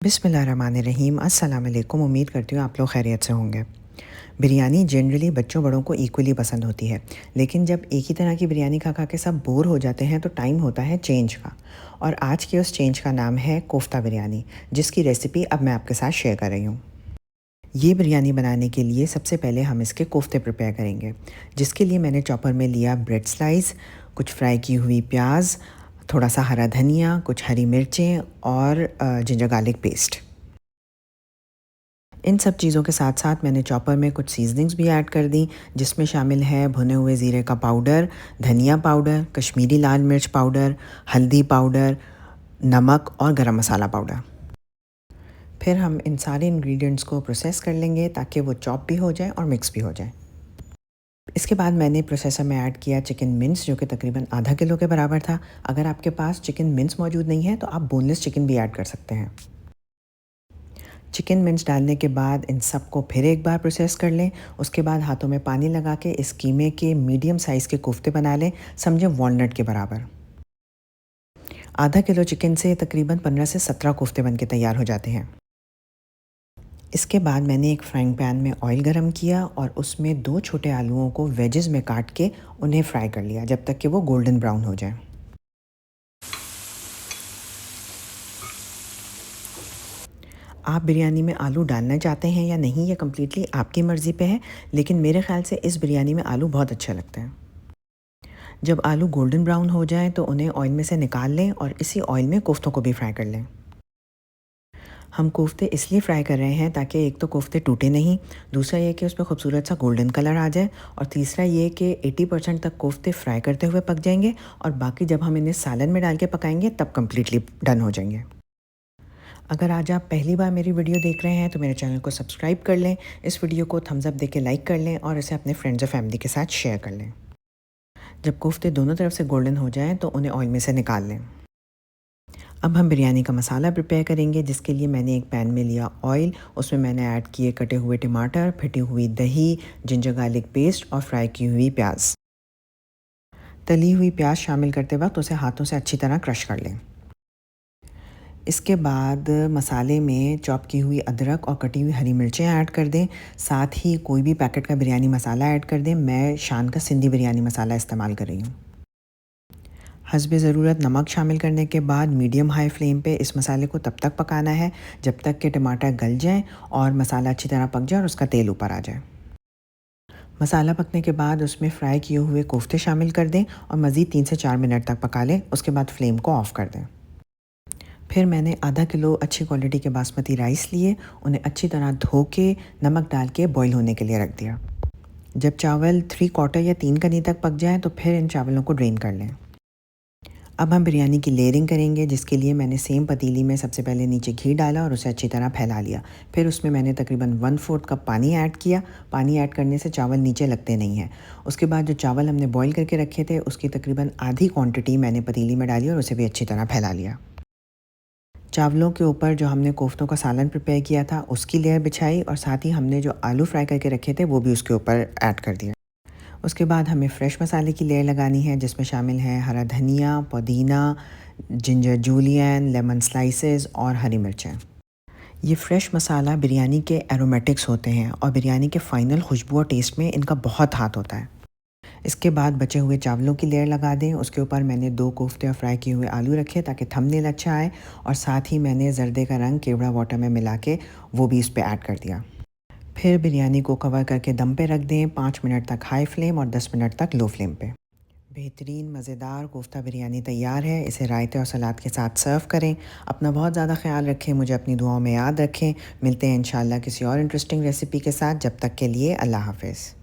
बिस्मिल्लाहिर्रहमानिर्रहीम। अस्सलाम वालेकुम। उम्मीद करती हूँ आप लोग खैरियत से होंगे। बिरयानी जनरली बच्चों बड़ों को इक्वली पसंद होती है, लेकिन जब एक ही तरह की बिरयानी खा खा के सब बोर हो जाते हैं तो टाइम होता है चेंज का। और आज के उस चेंज का नाम है कोफ्ता बिरयानी, जिसकी रेसिपी अब मैं आपके साथ शेयर कर रही हूँ। ये बिरयानी बनाने के लिए सबसे पहले हम इसके कोफ्ते प्रिपेयर करेंगे, जिसके लिए मैंने चॉपर में लिया ब्रेड स्लाइस, कुछ फ्राई की हुई प्याज, थोड़ा सा हरा धनिया, कुछ हरी मिर्चें और जिंजर गार्लिक पेस्ट। इन सब चीज़ों के साथ साथ मैंने चॉपर में कुछ सीजनिंग्स भी ऐड कर दी, जिसमें शामिल है भुने हुए ज़ीरे का पाउडर, धनिया पाउडर, कश्मीरी लाल मिर्च पाउडर, हल्दी पाउडर, नमक और गरम मसाला पाउडर। फिर हम इन सारे इंग्रेडिएंट्स को प्रोसेस कर लेंगे ताकि वो चॉप भी हो जाए और मिक्स भी हो जाए। इसके बाद मैंने प्रोसेसर में ऐड किया चिकन मिंस, जो कि तकरीबन आधा किलो के बराबर था। अगर आपके पास चिकन मिंस मौजूद नहीं है तो आप बोनलेस चिकन भी ऐड कर सकते हैं। चिकन मिंच डालने के बाद इन सब को फिर एक बार प्रोसेस कर लें। उसके बाद हाथों में पानी लगा के इस कीमे के मीडियम साइज़ के कोफ्ते बना लें, समझे वॉलनट के बराबर। आधा किलो चिकन से तकरीबन 15 से 17 कोफ्ते बन के तैयार हो जाते हैं। इसके बाद मैंने एक फ्राइंग पैन में ऑयल गरम किया और उसमें 2 छोटे आलूओं को वेजेस में काट के उन्हें फ्राई कर लिया जब तक कि वो गोल्डन ब्राउन हो जाए। आप बिरयानी में आलू डालना चाहते हैं या नहीं, ये कम्प्लीटली आपकी मर्ज़ी पे है, लेकिन मेरे ख़्याल से इस बिरयानी में आलू बहुत अच्छे लगते हैं। जब आलू गोल्डन ब्राउन हो जाएं तो उन्हें ऑयल में से निकाल लें और इसी ऑयल में कोफ्तों को भी फ्राई कर लें। हम कोफ्ते इसलिए फ्राई कर रहे हैं ताकि एक तो कोफ्ते टूटे नहीं, दूसरा ये कि उस पर खूबसूरत सा गोल्डन कलर आ जाए, और तीसरा ये कि 80% तक कोफ्ते फ्राई करते हुए पक जाएंगे और बाकी जब हम इन्हें सालन में डाल के पकाएंगे तब कम्प्लीटली डन हो जाएंगे। अगर आज आप पहली बार मेरी वीडियो देख रहे हैं तो मेरे चैनल को सब्सक्राइब कर लें, इस वीडियो को थम्स अप देके लाइक कर लें और इसे अपने फ्रेंड्स और फैमिली के साथ शेयर कर लें। जब कोफ्ते दोनों तरफ से गोल्डन हो जाएं तो उन्हें ऑयल में से निकाल लें। अब हम बिरयानी का मसाला प्रिपेयर करेंगे, जिसके लिए मैंने एक पैन में लिया ऑयल, उसमें मैंने ऐड किए कटे हुए टमाटर, फिटी हुई दही, जिंजर गार्लिक पेस्ट और फ्राई की हुई प्याज। तली हुई प्याज शामिल करते वक्त उसे हाथों से अच्छी तरह क्रश कर लें। इसके बाद मसाले में चॉप की हुई अदरक और कटी हुई हरी मिर्चें ऐड कर दें। साथ ही कोई भी पैकेट का बिरयानी मसाला ऐड कर दें। मैं शान का सिंधी बिरयानी मसाला इस्तेमाल कर रही हूँ। हस्बे ज़रूरत नमक शामिल करने के बाद मीडियम हाई फ्लेम पे इस मसाले को तब तक पकाना है जब तक कि टमाटर गल जाएं और मसाला अच्छी तरह पक जाए और उसका तेल ऊपर आ जाए। मसाला पकने के बाद उसमें फ्राई किए हुए कोफ्ते शामिल कर दें और मज़ीद 3 से 4 मिनट तक पका लें। उसके बाद फ्लेम को ऑफ़ कर दें। फिर मैंने आधा किलो अच्छी क्वालिटी के बासमती राइस लिए, उन्हें अच्छी तरह धो के नमक डाल के बॉईल होने के लिए रख दिया। जब चावल 3/4 या 3 कनी तक पक जाए तो फिर इन चावलों को ड्रेन कर लें। अब हम बिरयानी की लेयरिंग करेंगे, जिसके लिए मैंने सेम पतीली में सबसे पहले नीचे घी डाला और उसे अच्छी तरह फैला लिया। फिर उसमें मैंने तकरीबन 1/4 कप पानी ऐड किया। पानी ऐड करने से चावल नीचे लगते नहीं हैं। उसके बाद जो चावल हमने बॉईल करके रखे थे उसकी तकरीबन आधी क्वांटिटी मैंने पतीली में डाली और उसे भी अच्छी तरह फैला लिया। चावलों के ऊपर जो हमने कोफ्तों का सालन प्रिपेयर किया था उसकी लेयर बिछाई और साथ ही हमने जो आलू फ्राई करके रखे थे वो भी उसके ऊपर ऐड कर दिया। उसके बाद हमें फ्रेश मसाले की लेयर लगानी है, जिसमें शामिल है हरा धनिया, पुदीना, जिंजर जूलियन, लेमन स्लाइसेस और हरी मिर्चें। ये फ्रेश मसाला बिरयानी के एरोमेटिक्स होते हैं और बिरयानी के फ़ाइनल खुशबू और टेस्ट में इनका बहुत हाथ होता है। इसके बाद बचे हुए चावलों की लेयर लगा दें। उसके ऊपर मैंने 2 कोफ्ते और फ्राई किए हुए आलू रखे ताकि थंबनेल अच्छा आए, और साथ ही मैंने जर्दे का रंग केवड़ा वाटर में मिला के वो भी इस पे ऐड कर दिया। फिर बिरयानी को कवर करके दम पे रख दें 5 मिनट तक हाई फ्लेम और 10 मिनट तक लो फ्लेम पे। बेहतरीन मज़ेदार कोफ्ता बिरयानी तैयार है। इसे रायते और सलाद के साथ सर्व करें। अपना बहुत ज़्यादा ख्याल रखें, मुझे अपनी दुआओं में याद रखें। मिलते हैं इंशाल्लाह किसी और इंटरेस्टिंग रेसिपी के साथ। जब तक के लिए अल्लाह हाफ़िज़।